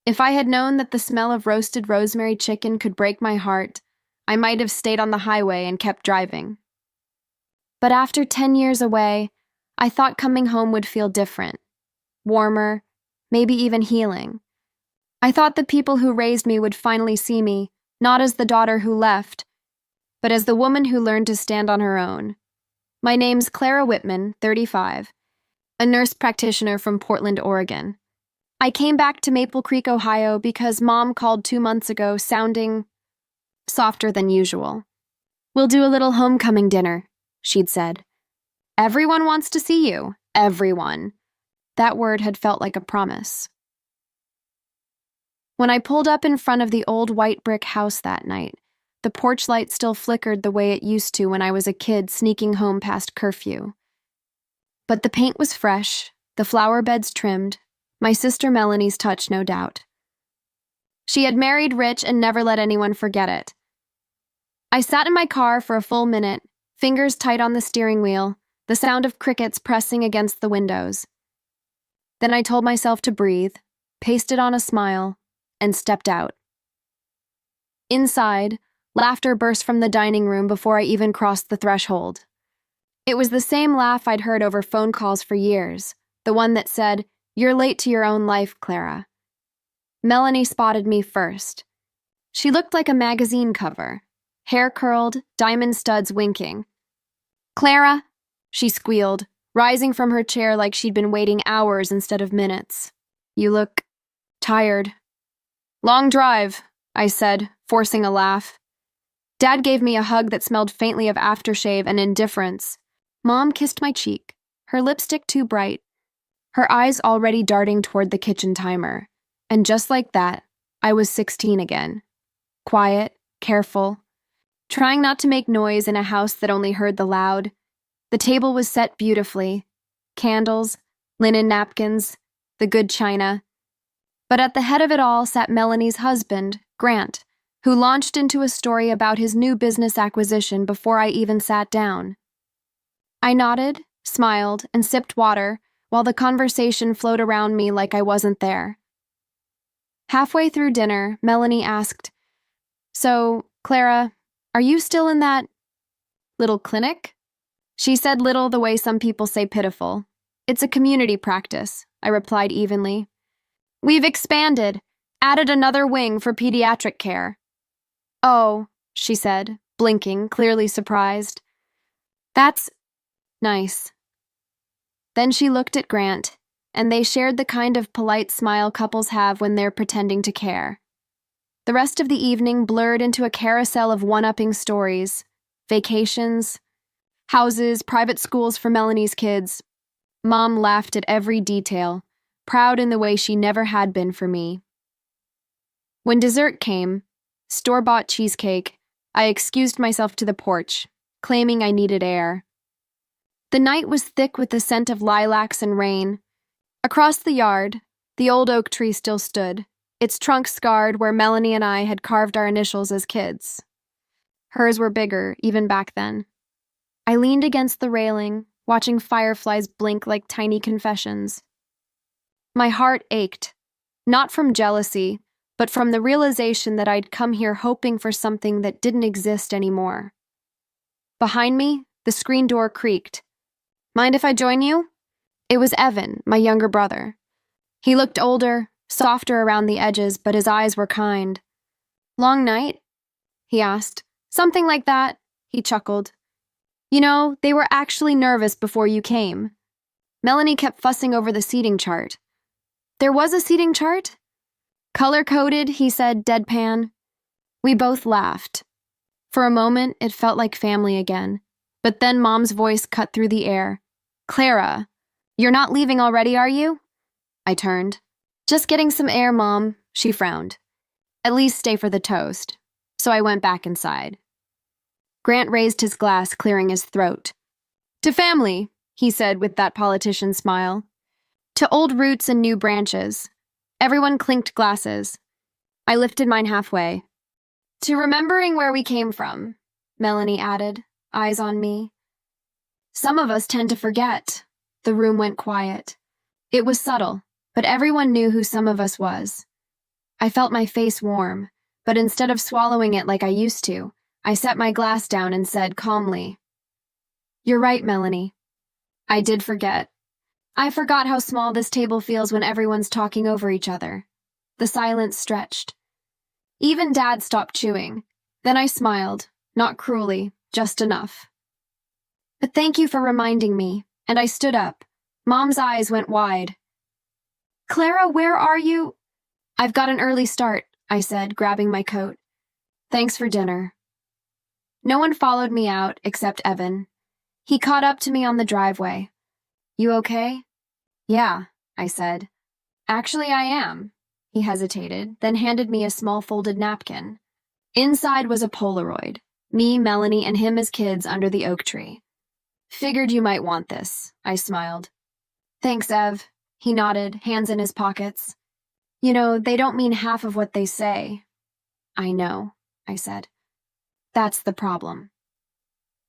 If I had known that the smell of roasted rosemary chicken could break my heart, I might have stayed on the highway and kept driving. But after 10 years away, I thought coming home would feel different, warmer, maybe even healing. I thought the people who raised me would finally see me, not as the daughter who left, but as the woman who learned to stand on her own. My name's Clara Whitman, 35, a nurse practitioner from Portland, Oregon. I came back to Maple Creek, Ohio because Mom called 2 months ago sounding softer than usual. "We'll do a little homecoming dinner," she'd said. "Everyone wants to see you. Everyone." That word had felt like a promise. When I pulled up in front of the old white brick house that night, the porch light still flickered the way it used to when I was a kid sneaking home past curfew. But the paint was fresh, the flower beds trimmed, my sister Melanie's touch, no doubt. She had married rich and never let anyone forget it. I sat in my car for a full minute, fingers tight on the steering wheel, the sound of crickets pressing against the windows. Then I told myself to breathe, pasted on a smile, and stepped out. Inside, laughter burst from the dining room before I even crossed the threshold. It was the same laugh I'd heard over phone calls for years, the one that said, "You're late to your own life, Clara." Melanie spotted me first. She looked like a magazine cover, hair curled, diamond studs winking. "Clara," she squealed, rising from her chair like she'd been waiting hours instead of minutes. "You look tired." "Long drive," I said, forcing a laugh. Dad gave me a hug that smelled faintly of aftershave and indifference. Mom kissed my cheek, her lipstick too bright, her eyes already darting toward the kitchen timer. And just like that, I was 16 again. Quiet, careful, trying not to make noise in a house that only heard the loud. The table was set beautifully. Candles, linen napkins, the good china. But at the head of it all sat Melanie's husband, Grant, who launched into a story about his new business acquisition before I even sat down. I nodded, smiled, and sipped water while the conversation flowed around me like I wasn't there. Halfway through dinner, Melanie asked, "So, Clara, are you still in that little clinic?" She said little the way some people say pitiful. "It's a community practice," I replied evenly. "We've expanded, added another wing for pediatric care." "Oh," she said, blinking, clearly surprised. "That's nice." Then she looked at Grant, and they shared the kind of polite smile couples have when they're pretending to care. The rest of the evening blurred into a carousel of one-upping stories, vacations, houses, private schools for Melanie's kids. Mom laughed at every detail, proud in the way she never had been for me. When dessert came, store-bought cheesecake, I excused myself to the porch, claiming I needed air. The night was thick with the scent of lilacs and rain. Across the yard, the old oak tree still stood, its trunk scarred where Melanie and I had carved our initials as kids. Hers were bigger, even back then. I leaned against the railing, watching fireflies blink like tiny confessions. My heart ached, not from jealousy, but from the realization that I'd come here hoping for something that didn't exist anymore. Behind me, the screen door creaked. "Mind if I join you?" It was Evan, my younger brother. He looked older, softer around the edges, but his eyes were kind. "Long night?" he asked. "Something like that," he chuckled. "You know, they were actually nervous before you came." Melanie kept fussing over the seating chart. "There was a seating chart?" "Color-coded," he said, deadpan. We both laughed. For a moment, it felt like family again, but then Mom's voice cut through the air. "Clara, you're not leaving already, are you?" I turned. "Just getting some air, Mom," she frowned. "At least stay for the toast." So I went back inside. Grant raised his glass, clearing his throat. "To family," he said with that politician smile. "To old roots and new branches." Everyone clinked glasses. I lifted mine halfway. "To remembering where we came from," Melanie added, eyes on me. "Some of us tend to forget." The room went quiet. It was subtle, but everyone knew who some of us was. I felt my face warm, but instead of swallowing it like I used to, I set my glass down and said calmly, "You're right, Melanie. I did forget. I forgot how small this table feels when everyone's talking over each other." The silence stretched. Even Dad stopped chewing. Then I smiled, not cruelly, just enough. "But thank you for reminding me," and I stood up. Mom's eyes went wide. "Clara, where are you?" "I've got an early start," I said, grabbing my coat. "Thanks for dinner." No one followed me out except Evan. He caught up to me on the driveway. "You okay?" "Yeah," I said. "Actually, I am." He hesitated, then handed me a small folded napkin. Inside was a Polaroid, me, Melanie, and him as kids under the oak tree. "Figured you might want this," I smiled. "Thanks, Ev." He nodded, hands in his pockets. "You know, they don't mean half of what they say." "I know," I said. "That's the problem."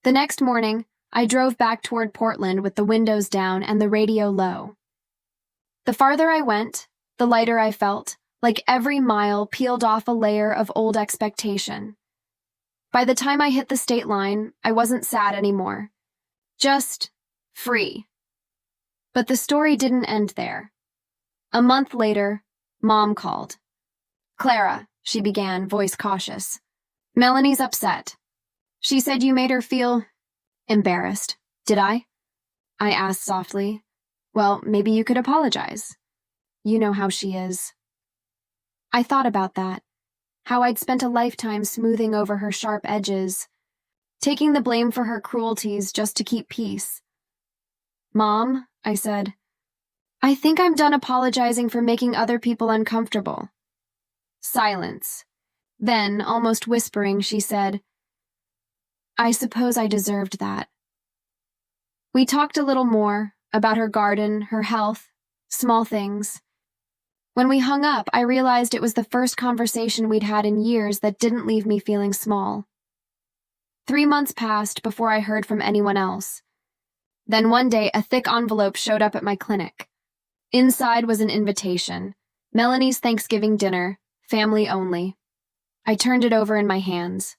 The next morning, I drove back toward Portland with the windows down and the radio low. The farther I went, the lighter I felt, like every mile peeled off a layer of old expectation. By the time I hit the state line, I wasn't sad anymore. Just free. But the story didn't end there. A month later, Mom called. "Clara," she began, voice cautious. "Melanie's upset. She said you made her feel embarrassed." "Did I?" I asked softly. "Well, maybe you could apologize. You know how she is." I thought about that, how I'd spent a lifetime smoothing over her sharp edges, taking the blame for her cruelties just to keep peace. "Mom," I said, "I think I'm done apologizing for making other people uncomfortable." Silence. Then, almost whispering, she said, "I suppose I deserved that." We talked a little more about her garden, her health, small things. When we hung up, I realized it was the first conversation we'd had in years that didn't leave me feeling small. 3 months passed before I heard from anyone else. Then one day, a thick envelope showed up at my clinic. Inside was an invitation. Melanie's Thanksgiving dinner, family only. I turned it over in my hands.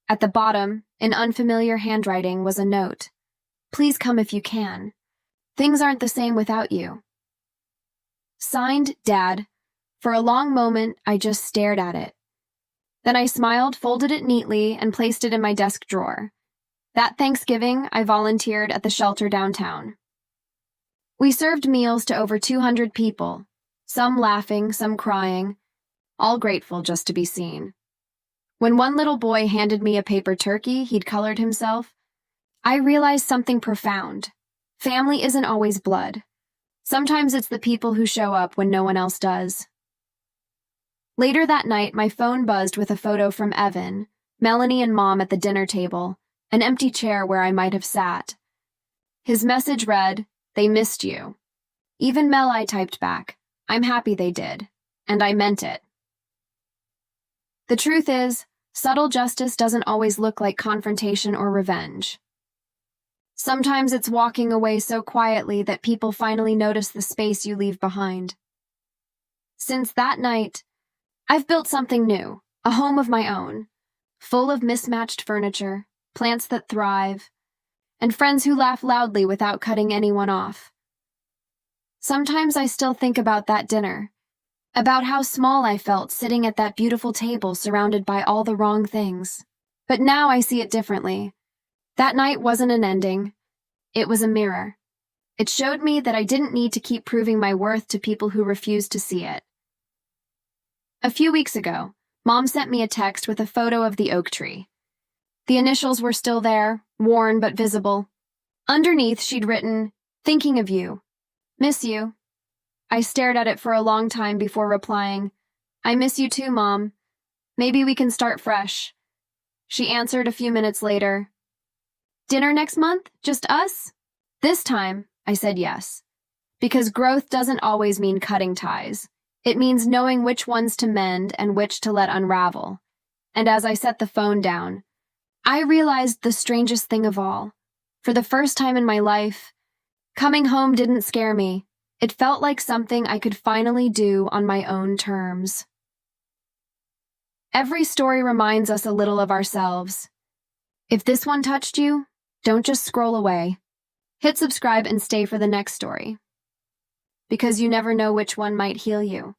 At the bottom, in unfamiliar handwriting, was a note. "Please come if you can. Things aren't the same without you." Signed, Dad. For a long moment, I just stared at it. Then I smiled, folded it neatly, and placed it in my desk drawer. That Thanksgiving, I volunteered at the shelter downtown. We served meals to over 200 people, some laughing, some crying, all grateful just to be seen. When one little boy handed me a paper turkey he'd colored himself, I realized something profound. Family isn't always blood. Sometimes it's the people who show up when no one else does. Later that night, my phone buzzed with a photo from Evan, Melanie and Mom at the dinner table, an empty chair where I might have sat. His message read, "They missed you." Even Mel, I typed back, "I'm happy they did." And I meant it. The truth is, subtle justice doesn't always look like confrontation or revenge. Sometimes it's walking away so quietly that people finally notice the space you leave behind. Since that night, I've built something new, a home of my own, full of mismatched furniture, plants that thrive, and friends who laugh loudly without cutting anyone off. Sometimes I still think about that dinner, about how small I felt sitting at that beautiful table surrounded by all the wrong things. But now I see it differently. That night wasn't an ending. It was a mirror. It showed me that I didn't need to keep proving my worth to people who refused to see it. A few weeks ago, Mom sent me a text with a photo of the oak tree. The initials were still there, worn but visible. Underneath, she'd written, "Thinking of you. Miss you." I stared at it for a long time before replying, "I miss you too, Mom. Maybe we can start fresh." She answered a few minutes later, "Dinner next month? Just us?" This time, I said yes. Because growth doesn't always mean cutting ties. It means knowing which ones to mend and which to let unravel. And as I set the phone down, I realized the strangest thing of all. For the first time in my life, coming home didn't scare me. It felt like something I could finally do on my own terms. Every story reminds us a little of ourselves. If this one touched you, don't just scroll away. Hit subscribe and stay for the next story, because you never know which one might heal you.